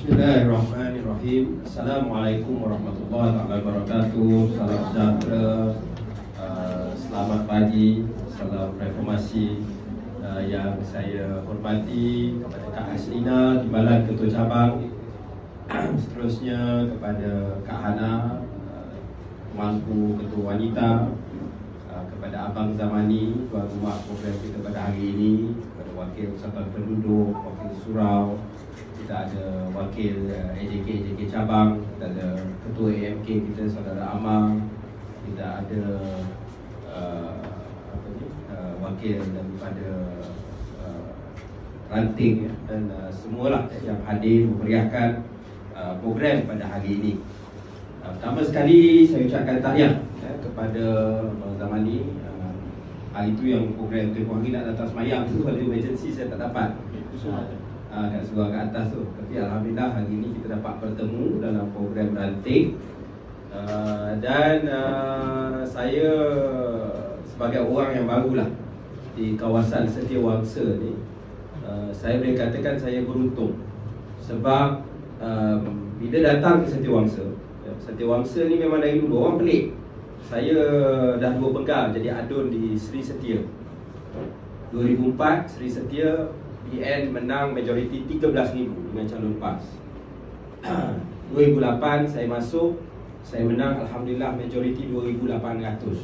Bismillahirrahmanirrahim. Assalamualaikum warahmatullahi wabarakatuh. Salam sejahtera, selamat pagi, salam reformasi yang saya hormati kepada Kak Aslina, Timbalan Ketua Cabang, seterusnya kepada Kak Hana, Mangku Ketua Wanita, kepada Abang Zamani, tuan rumah program kita pada hari ini, kepada Wakil Persatuan Penduduk, Wakil Surau, kita ada Wakil AJK Cabang, kita ada Ketua AMK kita Saudara Amar, kita ada Wakil daripada ranting dan semualah yang hadir memeriahkan program pada hari ini. Pertama sekali saya ucapkan tahniah kepada Abang Zamani. Hari itu yang program tempoh hari nak datang semayang tu, ada emergency saya tak dapat kat sebuah kat atas tu. Tapi Alhamdulillah hari ini kita dapat bertemu dalam program ranting. Dan saya sebagai orang yang barulah di kawasan Setiawangsa ni, saya boleh katakan saya beruntung. Sebab bila datang ke Setiawangsa, Setiawangsa ni memang dari dulu orang pelik. Saya dah 2 penggal jadi adun di Sri Setia. 2004 Sri Setia PN menang majoriti 13,000 dengan calon PAS. 2008 saya masuk, saya menang Alhamdulillah majoriti 2,800.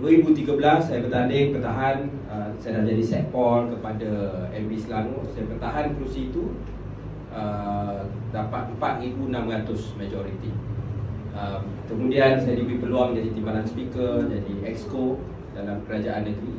2013 saya bertanding pertahan, saya dah jadi sekpol kepada MB Selangor. Saya pertahan kerusi itu, dapat 4,600 majoriti. Kemudian saya diberi peluang jadi timbalan speaker, jadi exco dalam kerajaan negeri.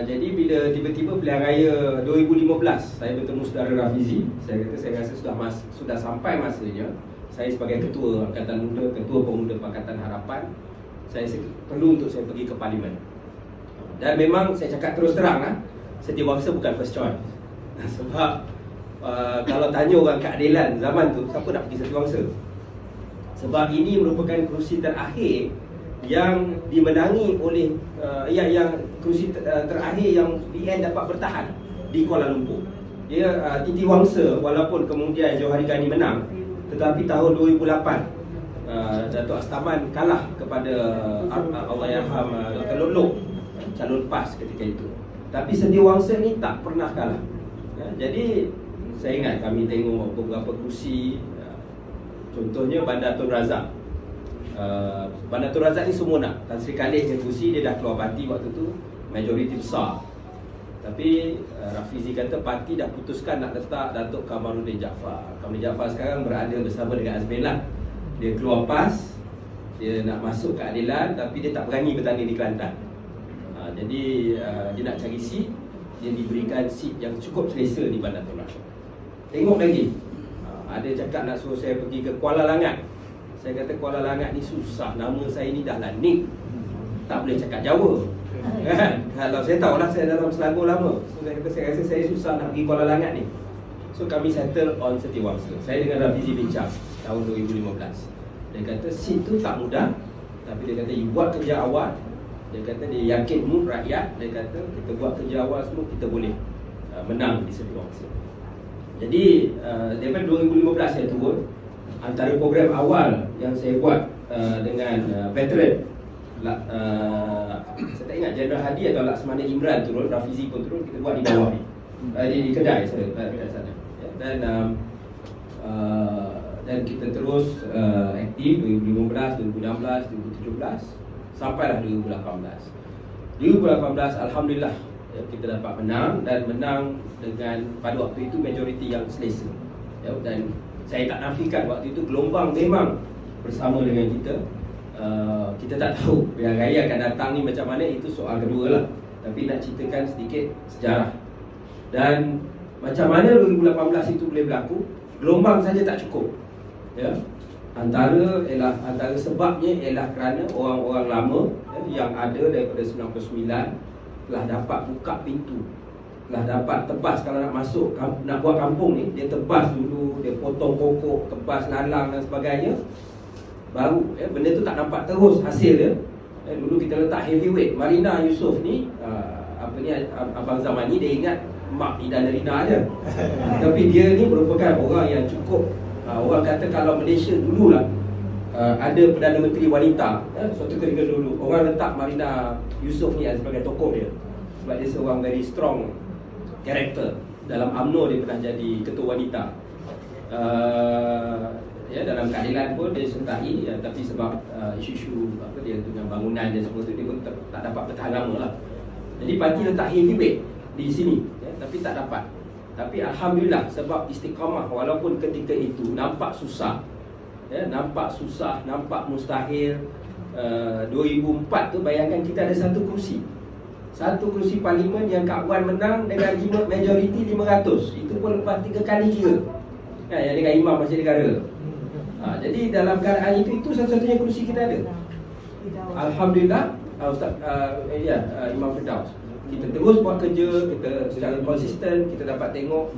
Jadi bila tiba-tiba pilihan raya 2015 saya bertemu saudara Rafizi, saya kata saya rasa sudah sampai masanya saya sebagai ketua Angkatan Muda, ketua pemuda Pakatan Harapan, saya perlu untuk saya pergi ke parlimen. Dan memang saya cakap terus terang, Setiawangsa bukan first choice. Sebab kalau tanya orang keadilan zaman tu, siapa nak pergi Setiawangsa? Sebab ini merupakan kerusi terakhir yang dimenangi oleh yang kerusi terakhir yang BN dapat bertahan di Kuala Lumpur. Dia Titiwangsa, walaupun kemudian Johari Ghani menang, tetapi tahun 2008 Datuk Astaman kalah kepada Allahyarham Dr. Lok calon PAS ketika itu. Tapi Setiawangsa ni tak pernah kalah. Jadi saya ingat kami tengok beberapa kerusi, contohnya Bandar Tun Razak. Bandar Tun Razak ni semua nak. Tan Sri Khalid je kerusi, dia dah keluar parti waktu tu, majoriti besar. Tapi Rafizi kata parti dah putuskan nak letak Datuk Kamaruddin Jaafar. Kamaruddin Jaafar sekarang berada bersama dengan Azmin lah. Dia keluar PAS, dia nak masuk keadilan, tapi dia tak berani bertanding di Kelantan. Jadi dia nak cari seat, dia diberikan seat yang cukup selesa di Bandar Tun Razak. Tengok lagi, ada cakap nak suruh saya pergi ke Kuala Langat. Saya kata Kuala Langat ni susah, nama saya ni dah lanik, tak boleh cakap Jawa kan? Kalau saya tahulah saya dalam Selangor lama, so saya kata saya rasa saya susah nak pergi Kuala Langat ni. So kami settle on Setiawangsa. Saya dengan Rafizi bincang tahun 2015. Dia kata seat tu tak mudah, tapi dia kata you buat kerja awal. Dia kata dia yakin mood rakyat. Dia kata kita buat kerja awal semua, kita boleh menang di Setiawangsa. Jadi daripada 2015 saya turun. Antara program awal yang saya buat dengan veteran, saya tak ingat Jeneral Hadi atau Laksmana Imran turun, Rafizi pun turun, kita buat di bawah ni, di kedai saya kat sana. Dan kita terus aktif 2015, 2016, 2017 sampailah 2018. 2018 Alhamdulillah kita dapat menang, dan menang dengan pada waktu itu majoriti yang selesa. Dan saya tak nafikan waktu itu gelombang memang bersama dengan kita. Kita tak tahu pilihan raya akan datang ni macam mana, itu soal kedua lah. Tapi nak ceritakan sedikit sejarah dan macam mana 2018 itu boleh berlaku. Gelombang saja tak cukup, Antara sebabnya ialah kerana orang-orang lama yang ada daripada 99 telah dapat buka pintu, telah dapat tebas. Kalau nak masuk, nak buat kampung ni, dia tebas dulu, dia potong pokok, tebas lalang dan sebagainya. Baru benda tu tak nampak terus hasil dia. Dulu kita letak heavyweight Marina Yusof ni, Abang Zamani, dia ingat Mak Ida Nerina aja. Tapi dia ni merupakan orang yang cukup, orang kata kalau Malaysia dululah ada Perdana Menteri wanita, suatu ketika dulu orang letak Marina Yusof ni sebagai tokoh dia, sebab dia seorang very strong karakter. Dalam UMNO dia pernah jadi ketua wanita. Ya, dalam keadilan pun dia sertai, tapi sebab isu-isu apa dia dengan bangunan dan semua tu, dia pun tak dapat bertahan lama lah. Jadi parti letak heavyweight di sini, tapi tak dapat. Tapi Alhamdulillah, sebab istiqamah, walaupun ketika itu nampak susah, nampak mustahil. 2004 tu bayangkan kita ada satu kursi parlimen yang Kak Wan menang dengan majoriti 500. Itu pun lepas 3 kali kira, yang dengan Imam Masjid Negara. Jadi dalam keadaan itu satu-satunya kursi kita ada. Alhamdulillah, Ustaz Imam Firdaus, kita terus buat kerja, kita secara konsisten. Kita dapat tengok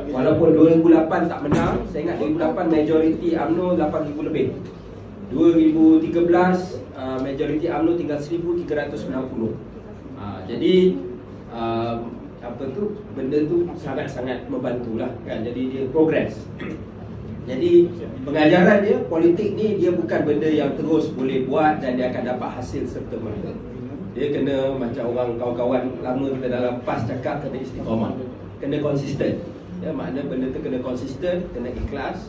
walaupun 2008 tak menang, saya ingat 2008 majoriti UMNO 8,000 lebih. 2013 majoriti UMNO tinggal 1,390. Jadi benda tu sangat-sangat membantulah kan. Jadi dia progress. Jadi pengajaran dia, politik ni dia bukan benda yang terus boleh buat dan dia akan dapat hasil serta-merta. Dia kena macam orang kawan-kawan lama kita dalam PAS cakap, kena istiqamah, kena konsisten. Ya, makna benda tu kena konsisten, kena ikhlas,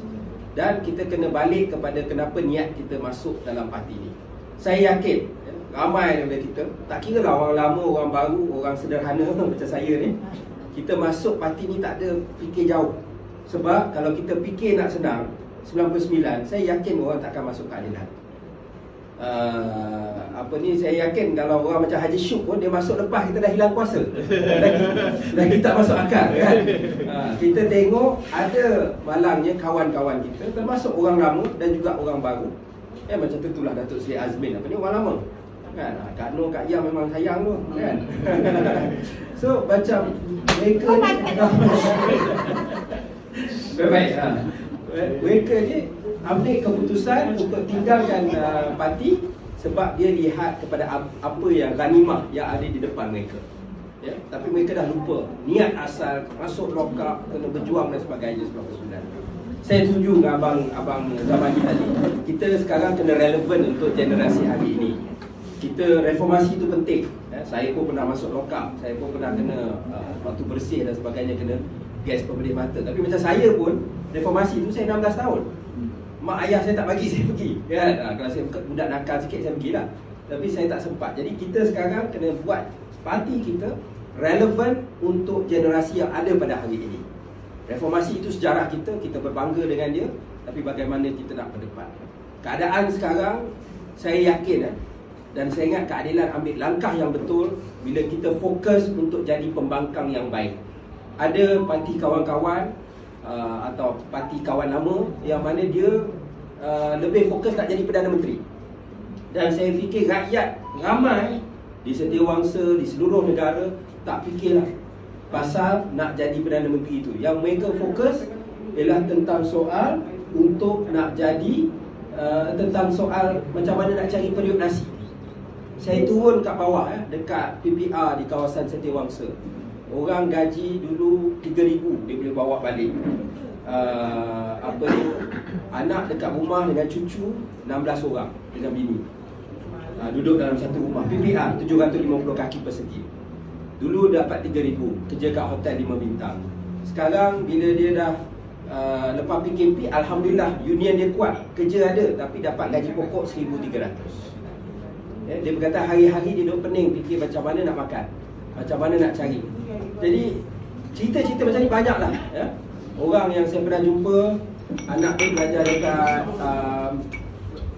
dan kita kena balik kepada kenapa niat kita masuk dalam parti ni. Saya yakin ramai daripada kita, tak kira lah orang lama, orang baru, orang sederhana macam saya ni, kita masuk parti ni tak ada fikir jauh. Sebab kalau kita fikir nak senang 99, saya yakin orang takkan masuk keadilan. Saya yakin kalau orang macam Haji Syuk pun, dia masuk lepas kita dah hilang kuasa. Lagi tak masuk akal kan. Kita tengok ada malangnya kawan-kawan kita, termasuk orang lama dan juga orang baru. Macam tentulah Datuk Seri Azmin, orang lama kan. Kak Noh, Kak Yang memang sayang tu kan. So macam mereka baik, mereka ni ambil keputusan untuk tinggalkan parti sebab dia lihat kepada apa yang ghanimah yang ada di depan mereka. Ya, tapi mereka dah lupa niat asal masuk lokap, kena berjuang dan sebagainya 99. Saya setuju dengan abang Zamani tadi. Kita sekarang kena relevan untuk generasi hari ini. Kita reformasi itu penting. Saya pun pernah masuk lokap, saya pun pernah kena waktu bersih dan sebagainya, kena gas pembelit mata. Tapi macam saya pun, reformasi itu saya 16 tahun. Mak ayah saya tak bagi saya pergi kan? Kalau saya budak nakal sikit, saya pergilah. Tapi saya tak sempat. Jadi kita sekarang kena buat parti kita relevan untuk generasi yang ada pada hari ini. Reformasi itu sejarah kita, kita berbangga dengan dia. Tapi bagaimana kita nak ke depan. Keadaan sekarang, saya yakin dan saya ingat keadilan ambil langkah yang betul bila kita fokus untuk jadi pembangkang yang baik. Ada parti kawan-kawan atau parti kawan lama yang mana dia lebih fokus nak jadi Perdana Menteri. Dan saya fikir rakyat ramai di Setiawangsa, di seluruh negara tak fikirlah pasal nak jadi Perdana Menteri itu. Yang mereka fokus ialah tentang soal untuk nak jadi tentang soal macam mana nak cari periuk nasi. Saya turun kat bawah dekat PPR di kawasan Setiawangsa. Orang gaji dulu 3,000 dia boleh bawa balik. Anak dekat rumah dengan cucu 16 orang dengan bini. Duduk dalam satu rumah. PPR 750 kaki persegi. Dulu dapat 3,000, kerja kat hotel 5 bintang. Sekarang bila dia dah lepas PKP, alhamdulillah union dia kuat, kerja ada, tapi dapat gaji pokok 1,300. Dia berkata hari-hari dia duduk pening fikir macam mana nak makan, macam mana nak cari. Jadi cerita-cerita macam ni banyak lah Orang yang saya pernah jumpa, anak dia belajar dekat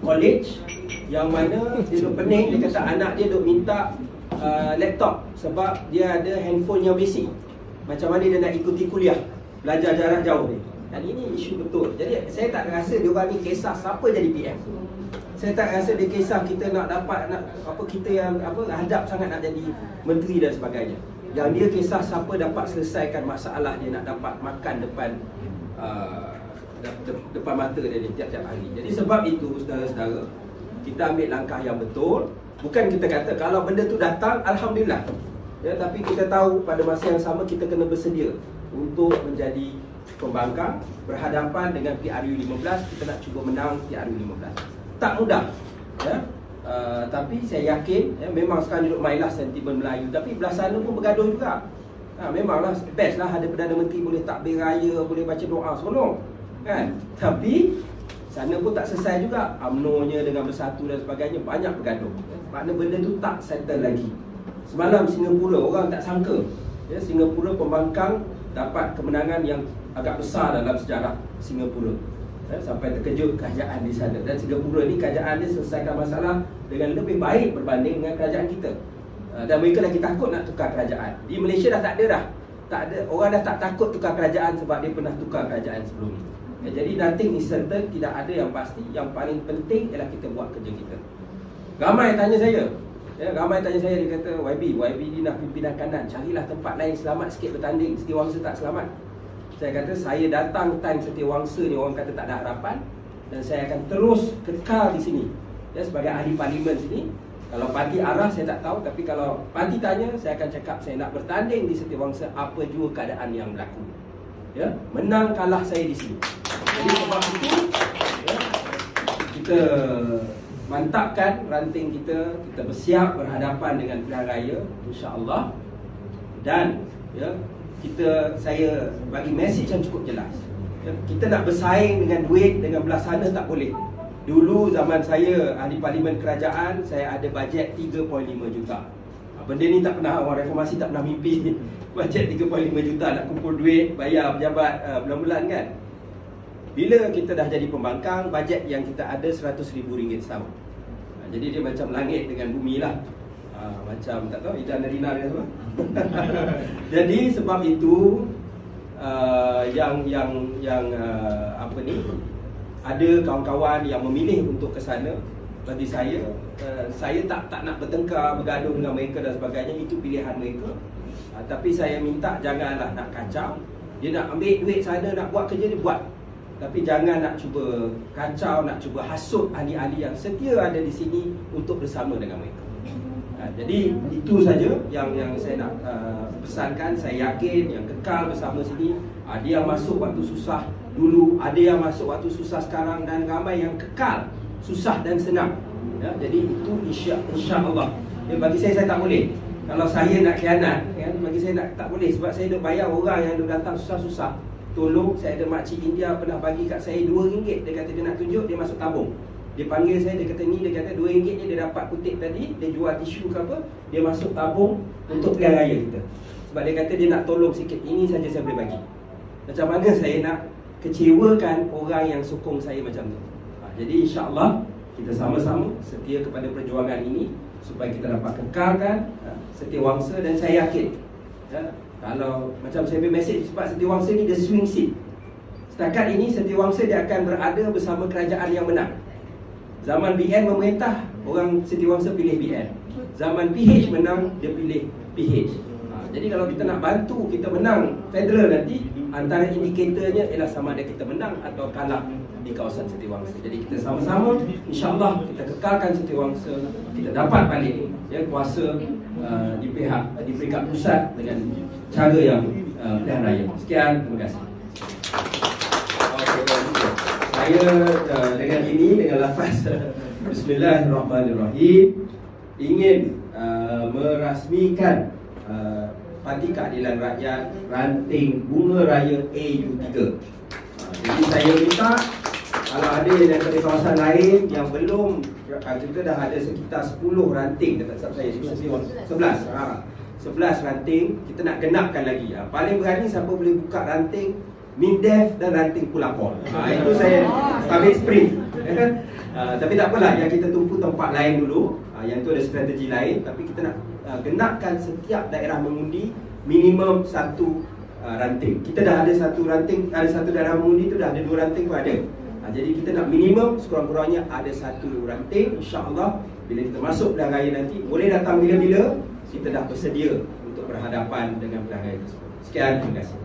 college, yang mana dia duduk pening, dia kata anak dia duduk minta laptop sebab dia ada handphone yang basic. Macam mana dia nak ikuti kuliah, belajar jarak jauh ni. Dan ini isu betul. Jadi saya tak rasa dia orang ni kisah siapa jadi PM. Saya tak rasa dia kisah kita nak dapat kita yang hadap sangat nak jadi menteri dan sebagainya. Yang dia kisah siapa dapat selesaikan masalah dia nak dapat makan depan mata dia tiap-tiap hari. Jadi sebab itu saudara-saudara, kita ambil langkah yang betul. Bukan kita kata kalau benda tu datang, alhamdulillah. Ya, tapi kita tahu pada masa yang sama kita kena bersedia untuk menjadi pembangkang berhadapan dengan PRU15. Kita nak cuba menang PRU15. Tak mudah, ya. Tapi saya yakin, ya, memang sekarang duduk mainlah sentimen Melayu, tapi belah sana pun bergaduh juga. Memanglah best lah ada Perdana Menteri boleh takbir raya, boleh baca doa seronok, kan? Tapi sana pun tak selesai juga. UMNO-nya dengan Bersatu dan sebagainya banyak bergaduh. Makna benda tu tak settle lagi. Semalam Singapura, orang tak sangka, ya, Singapura pembangkang dapat kemenangan yang agak besar dalam sejarah Singapura, ya, sampai terkejut kerajaan di sana. Dan Singapura ni kerajaan dia selesaikan masalah dengan lebih baik berbanding dengan kerajaan kita. Dan mereka lagi takut nak tukar kerajaan. Di Malaysia dah tak ada dah. Tak ada, orang dah tak takut tukar kerajaan sebab dia pernah tukar kerajaan sebelum ni. Ya, jadi nothing is certain, tidak ada yang pasti. Yang paling penting ialah kita buat kerja kita. Ramai tanya saya, ya, ramai tanya saya, dia kata, YB ni nak pimpinan kanan, carilah tempat lain selamat sikit bertanding. Setiawangsa tak selamat. Saya kata, saya datang time Setiawangsa ni orang kata tak ada harapan, dan saya akan terus kekal di sini, ya, sebagai ahli parlimen sini. Kalau parti arah saya tak tahu, tapi kalau parti tanya, saya akan cakap saya nak bertanding di Setiawangsa apa jua keadaan yang berlaku. Ya, menang kalah saya di sini. Jadi sebab itu, ya, kita mantapkan ranting kita, kita bersiap berhadapan dengan pilihan raya, insya-Allah. Dan ya, saya bagi mesej yang cukup jelas. Ya, kita nak bersaing dengan duit, dengan belah sana tak boleh. Dulu zaman saya ahli parlimen kerajaan, saya ada bajet 3.5 juta. Benda ni tak pernah, orang reformasi tak pernah mimpi bajet 3.5 juta nak kumpul duit, bayar pejabat bulan-bulan, kan. Bila kita dah jadi pembangkang, bajet yang kita ada RM100,000 setahun. Jadi dia macam langit dengan bumi lah. Macam tak tahu Ida Nerina dia apa. Jadi sebab itu apa ni, ada kawan-kawan yang memilih untuk ke sana. Bagi saya tak nak bertengkar, bergaduh dengan mereka dan sebagainya. Itu pilihan mereka. Tapi saya minta janganlah nak kacau. Dia nak ambil duit sana, nak buat kerja dia buat. Tapi jangan nak cuba kacau, nak cuba hasut ahli-ahli yang setia ada di sini untuk bersama dengan mereka. Jadi itu saja yang saya nak pesankan. Saya yakin yang kekal bersama sini, ada yang masuk waktu susah dulu, ada yang masuk waktu susah sekarang, dan ramai yang kekal susah dan senang. Ya, jadi itu insya-Allah. Ya, bagi saya tak boleh. Kalau saya nak khianat, ya, bagi saya tak boleh. Sebab saya duk bayar orang yang duk datang susah-susah tolong. Saya ada makcik India pernah bagi kat saya RM2. Dia kata dia nak tunjuk, dia masuk tabung. Dia panggil saya, dia kata ni, dia kata RM2 ni dia dapat kutip tadi, dia jual tisu ke apa, dia masuk tabung untuk pilihan raya kita. Sebab dia kata dia nak tolong sikit, ini saja saya boleh bagi. Macam mana saya nak kecewakan orang yang sokong saya macam tu? Jadi insya-Allah kita sama-sama setia kepada perjuangan ini supaya kita dapat kekalkan Setiawangsa. Dan saya yakin, ya, kalau macam saya beri mesej, sebab Setiawangsa ni dia swing seat. Setakat ini Setiawangsa dia akan berada bersama kerajaan yang menang. Zaman BN memerintah, orang Setiawangsa pilih BN. Zaman PH menang, dia pilih PH. Jadi kalau kita nak bantu kita menang federal nanti, antara indikatornya ialah sama ada kita menang atau kalah di kawasan Setiawangsa. Jadi kita sama-sama insya-Allah kita kekalkan Setiawangsa, kita dapat balik, ya, kuasa di peringkat pusat dengan cara yang pilihan raya. Sekian, terima kasih. Saya dengan ini, dengan lafaz Bismillahirrahmanirrahim, ingin merasmikan Parti Keadilan Rakyat ranting Bunga Raya AU3. Jadi saya minta, kalau ada daripada kawasan lain yang belum, kita dah ada sekitar 10 ranting, dekat saya 11 ranting, kita nak genapkan lagi. Paling berani siapa boleh buka ranting Mindef dan ranting Pulapol. Itu saya habis sprint. Tapi tak apalah, yang kita tumpu tempat lain dulu. Yang tu ada strategi lain. Tapi kita nak genapkan setiap daerah mengundi minimum 1 ranting. Kita dah ada 1 ranting, ada 1 daerah mengundi tu dah ada 2 ranting pun ada. Jadi kita nak minimum sekurang-kurangnya ada 1 ranting. InsyaAllah bila kita masuk pilihan raya nanti, boleh datang bila-bila, kita dah bersedia untuk berhadapan dengan pilihan raya tersebut. Sekian, terima kasih.